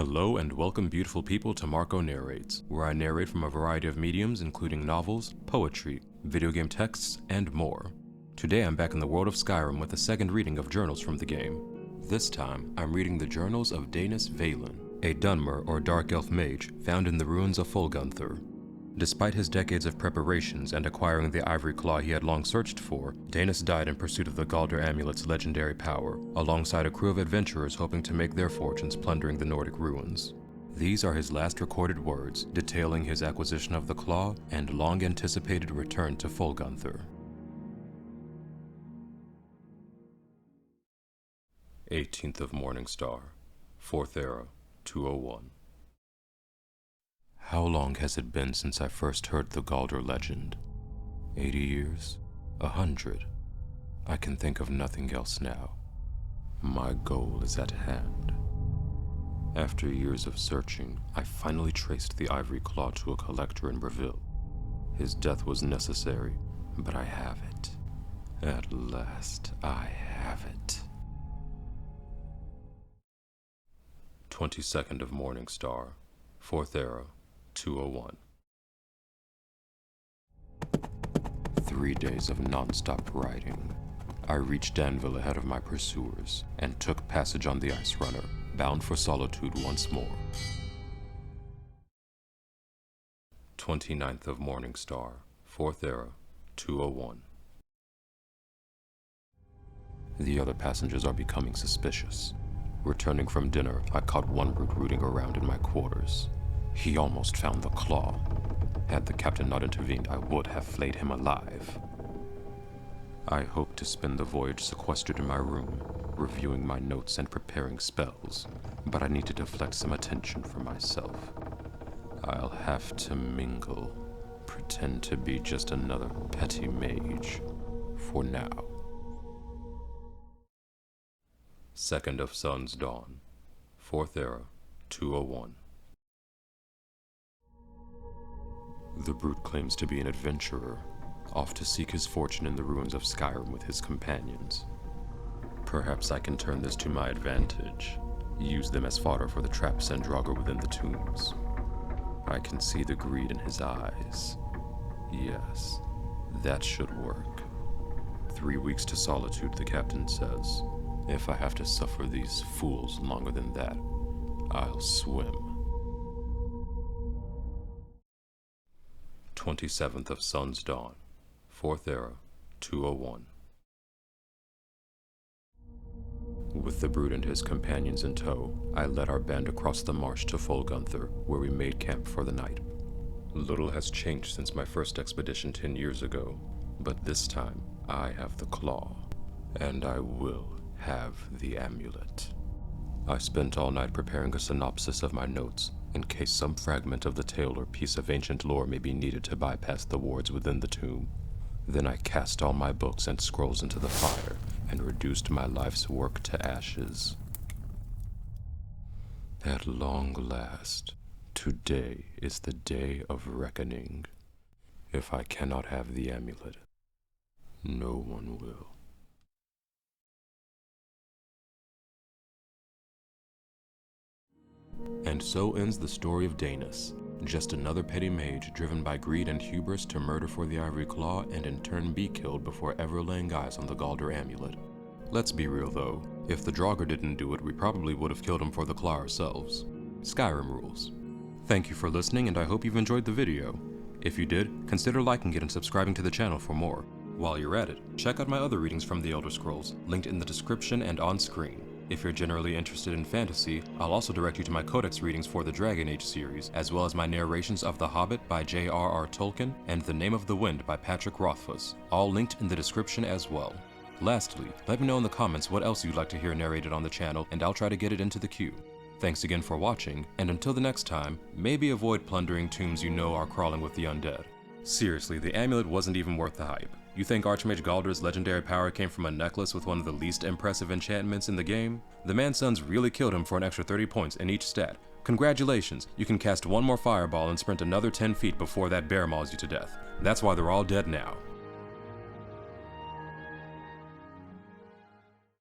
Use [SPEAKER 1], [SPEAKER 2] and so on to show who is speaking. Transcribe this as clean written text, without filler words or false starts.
[SPEAKER 1] Hello and welcome beautiful people to Marco Narrates, where I narrate from a variety of mediums including novels, poetry, video game texts, and more. Today I'm back in the world of Skyrim with a second reading of journals from the game. This time, I'm reading the Journals of Daynas Valen, a Dunmer or Dark Elf mage found in the ruins of Folgunthur. Despite his decades of preparations and acquiring the ivory claw he had long searched for, Daynas died in pursuit of the Gauldur Amulet's legendary power, alongside a crew of adventurers hoping to make their fortunes plundering the Nordic ruins. These are his last recorded words, detailing his acquisition of the claw and long-anticipated return to Folgunthur. 18th of Morningstar, 4th Era, 201. How long has it been since I first heard the Gauldur legend? 80 years? 100? I can think of nothing else now. My goal is at hand. After years of searching, I finally traced the ivory claw to a collector in Breville. His death was necessary, but I have it. At last, I have it. 22nd of Morningstar, 4th Era, 201. 3 days of non-stop riding. I reached Danville ahead of my pursuers and took passage on the Ice Runner, bound for Solitude once more. 29th of Morningstar, 4th Era, 201. The other passengers are becoming suspicious. Returning from dinner, I caught one brute rooting around in my quarters. He almost found the claw. Had the captain not intervened, I would have flayed him alive. I hope to spend the voyage sequestered in my room, reviewing my notes and preparing spells, but I need to deflect some attention from myself. I'll have to mingle, pretend to be just another petty mage, for now. 2nd of Sun's Dawn, 4th Era, 201. The brute claims to be an adventurer, off to seek his fortune in the ruins of Skyrim with his companions. Perhaps I can turn this to my advantage, use them as fodder for the traps and Draugr within the tombs. I can see the greed in his eyes. Yes, that should work. 3 weeks to Solitude, the captain says. If I have to suffer these fools longer than that, I'll swim. 27th of Sun's Dawn, 4th Era, 201. With the brute and his companions in tow, I led our band across the marsh to Folgunthur, where we made camp for the night. Little has changed since my first expedition 10 years ago, but this time I have the claw, and I will have the amulet. I spent all night preparing a synopsis of my notes, in case some fragment of the tale or piece of ancient lore may be needed to bypass the wards within the tomb. Then I cast all my books and scrolls into the fire, and reduced my life's work to ashes. At long last, today is the day of reckoning. If I cannot have the amulet, no one will. And so ends the story of Daynas, just another petty mage driven by greed and hubris to murder for the ivory claw and in turn be killed before ever laying eyes on the Gauldur Amulet. Let's be real though, if the Draugr didn't do it, we probably would have killed him for the claw ourselves. Skyrim rules. Thank you for listening, and I hope you've enjoyed the video. If you did, consider liking it and subscribing to the channel for more. While you're at it, check out my other readings from the Elder Scrolls, linked in the description and on screen. If you're generally interested in fantasy, I'll also direct you to my Codex readings for the Dragon Age series, as well as my narrations of The Hobbit by J.R.R. Tolkien and The Name of the Wind by Patrick Rothfuss, all linked in the description as well. Lastly, let me know in the comments what else you'd like to hear narrated on the channel, and I'll try to get it into the queue. Thanks again for watching, and until the next time, maybe avoid plundering tombs you know are crawling with the undead. Seriously, the amulet wasn't even worth the hype. You think Archmage Gaulder's legendary power came from a necklace with one of the least impressive enchantments in the game? The man's sons really killed him for an extra 30 points in each stat. Congratulations, you can cast one more fireball and sprint another 10 feet before that bear mauls you to death. That's why they're all dead now.